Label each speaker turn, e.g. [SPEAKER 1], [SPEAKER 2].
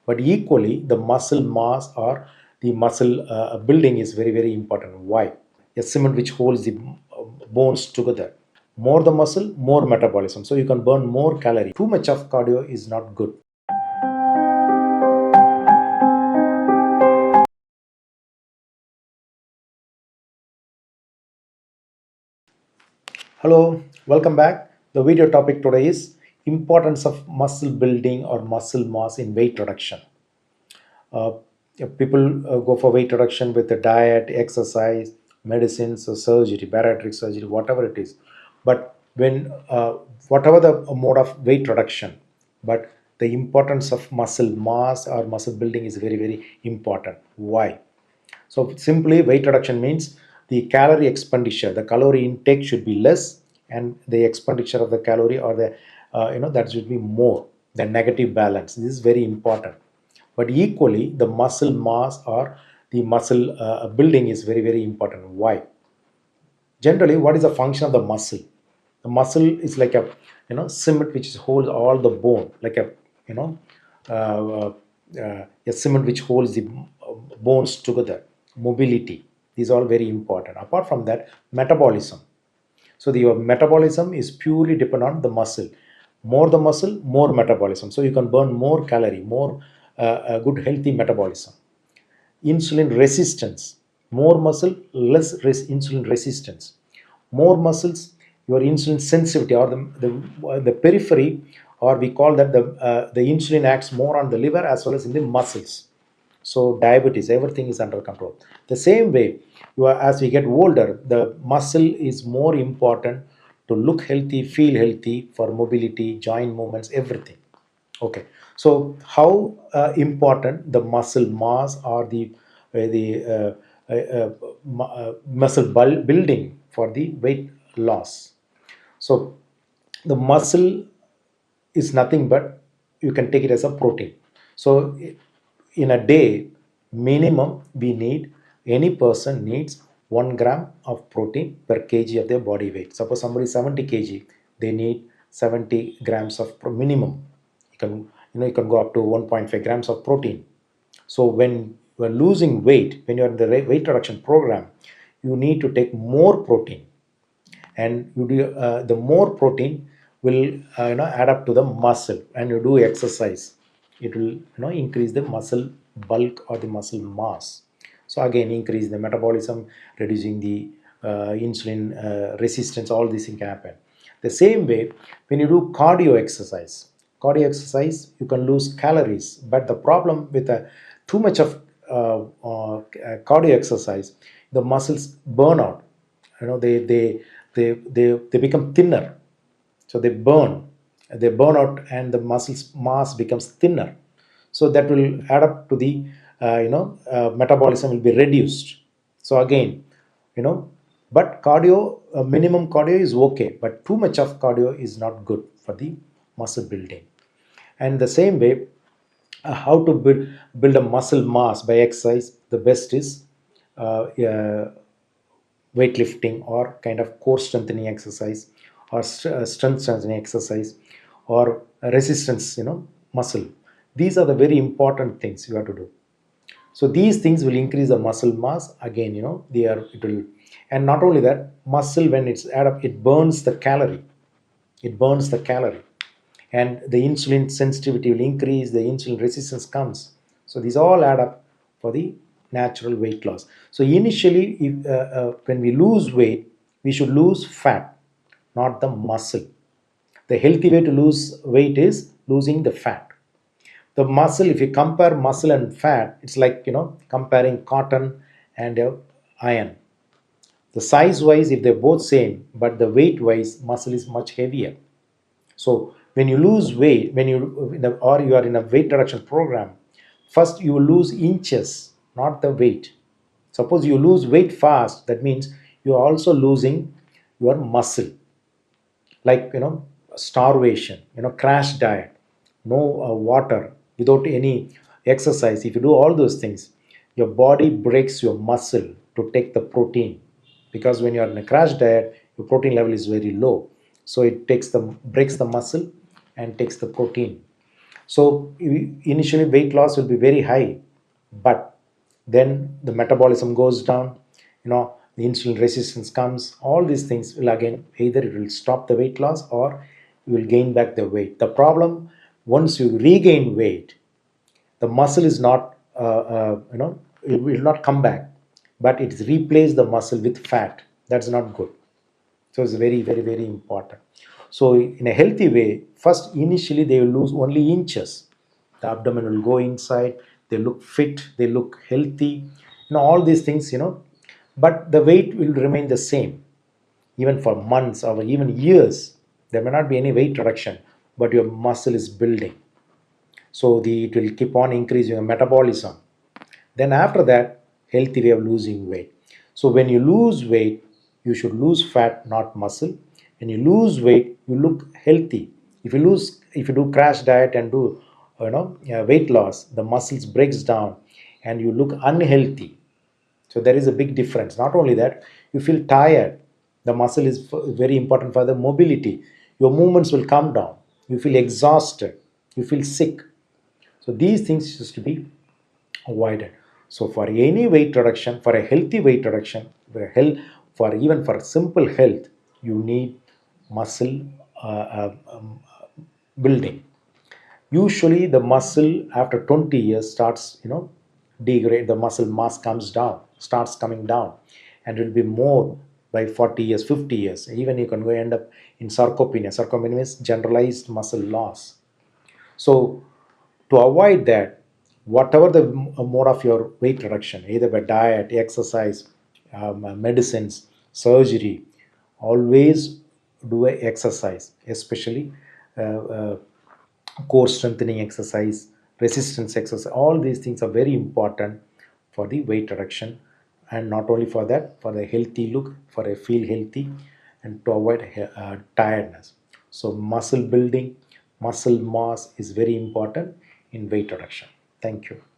[SPEAKER 1] But equally, the muscle mass or the muscle building is very, very important. Why? A cement which holds the bones together. More the muscle, more metabolism. So you can burn more calorie. Too much of cardio is not good. Hello, welcome back. The video topic today is importance of muscle building or muscle mass in weight reduction. Uh, People go for weight reduction with the diet, exercise, medicines, or surgery, bariatric surgery, whatever it is. But when whatever the mode of weight reduction, but the importance of muscle mass or muscle building is very, very important. Why? So simply weight reduction means the calorie expenditure, the calorie intake should be less, and the expenditure of the calorie or the that should be more. The negative balance. This is very important. But equally, the muscle mass or the muscle building is very, very important. Why? Generally, what is the function of the muscle? The muscle is like a cement which holds all the bone, like a you know uh, a cement which holds the bones together. Mobility, these are all very important. Apart from that, metabolism. So your metabolism is purely dependent on the muscle. More the muscle, more metabolism, so you can burn more calorie, more good healthy metabolism. Insulin resistance, more muscle, less insulin resistance. More muscles, your insulin sensitivity, or the periphery, or we call that the insulin acts more on the liver as well as in the muscles. So diabetes, everything is under control. The same way, as we get older, the muscle is more important to look healthy, feel healthy, for mobility, joint movements, everything. Okay, so how important the muscle mass or the muscle building for the weight loss? So the muscle is nothing but, you can take it as a protein. So in a day, minimum we need, any person needs 1 gram of protein per kg of their body weight. Suppose somebody is 70 kg, they need 70 grams of minimum. You can go up to 1.5 grams of protein. So when you're losing weight, when you're in the weight reduction program, you need to take more protein. And you do the more protein will add up to the muscle, and you do exercise, it will increase the muscle bulk or the muscle mass. So again, increase the metabolism, reducing the insulin resistance, all these things can happen. The same way, when you do cardio exercise, you can lose calories. But the problem with too much of cardio exercise, the muscles burn out. They become thinner. So they burn out, and the muscles mass becomes thinner. So that will add up to the metabolism will be reduced. So again, you know but cardio, minimum cardio is okay, but too much of cardio is not good for the muscle building. And the same way, how to build a muscle mass by exercise, the best is weightlifting, or kind of core strengthening exercise, or strength strengthening exercise, or resistance muscle. These are the very important things you have to do. So these things will increase the muscle mass. Again, they are it will. And not only that, muscle, when it's add up, it burns the calorie. And the insulin sensitivity will increase, the insulin resistance comes. So these all add up for the natural weight loss. So initially, when we lose weight, we should lose fat, not the muscle. The healthy way to lose weight is losing the fat. The muscle, if you compare muscle and fat, it's like comparing cotton and iron. The size wise, if they're both same, but the weight wise, muscle is much heavier. So when you lose weight, or you are in a weight reduction program, first you will lose inches, not the weight. Suppose you lose weight fast, that means you are also losing your muscle. Like starvation, crash diet, no water, without any exercise. If you do all those things, your body breaks your muscle to take the protein, because when you are in a crash diet, your protein level is very low. So it breaks the muscle and takes the protein. So initially weight loss will be very high, but then the metabolism goes down, the insulin resistance comes. All these things will again, either it will stop the weight loss or you will gain back the weight. The problem, once you regain weight, the muscle is not it will not come back, but it's replaced the muscle with fat. That's not good. So it's very, very, very important. So in a healthy way, first initially they will lose only inches. The abdomen will go inside. They look fit. They look healthy. All these things. But the weight will remain the same, even for months or even years. There may not be any weight reduction, but your muscle is building. So it will keep on increasing your metabolism. Then after that, healthy way of losing weight. So when you lose weight, you should lose fat, not muscle. When you lose weight, you look healthy. If you do crash diet and do weight loss, the muscles breaks down and you look unhealthy. So there is a big difference. Not only that, you feel tired. The muscle is very important for the mobility. Your movements will come down. You feel exhausted. You feel sick. So these things used to be avoided. So for any weight reduction, for a healthy weight reduction, for even for simple health, you need muscle building. Usually, the muscle after 20 years starts, degrade. The muscle mass comes down, starts coming down, and it will be more by 40 years, 50 years. Even you can go end up in sarcopenia. Sarcopenia means generalized muscle loss. So, to avoid that, whatever the mode of your weight reduction, either by diet, exercise, medicines, surgery, always do a exercise, especially uh, uh, core strengthening exercise, resistance exercise. All these things are very important for the weight reduction, and not only for that, for a healthy look, for a feel healthy, and to avoid tiredness. So muscle building, muscle mass is very important in weight reduction. Thank you.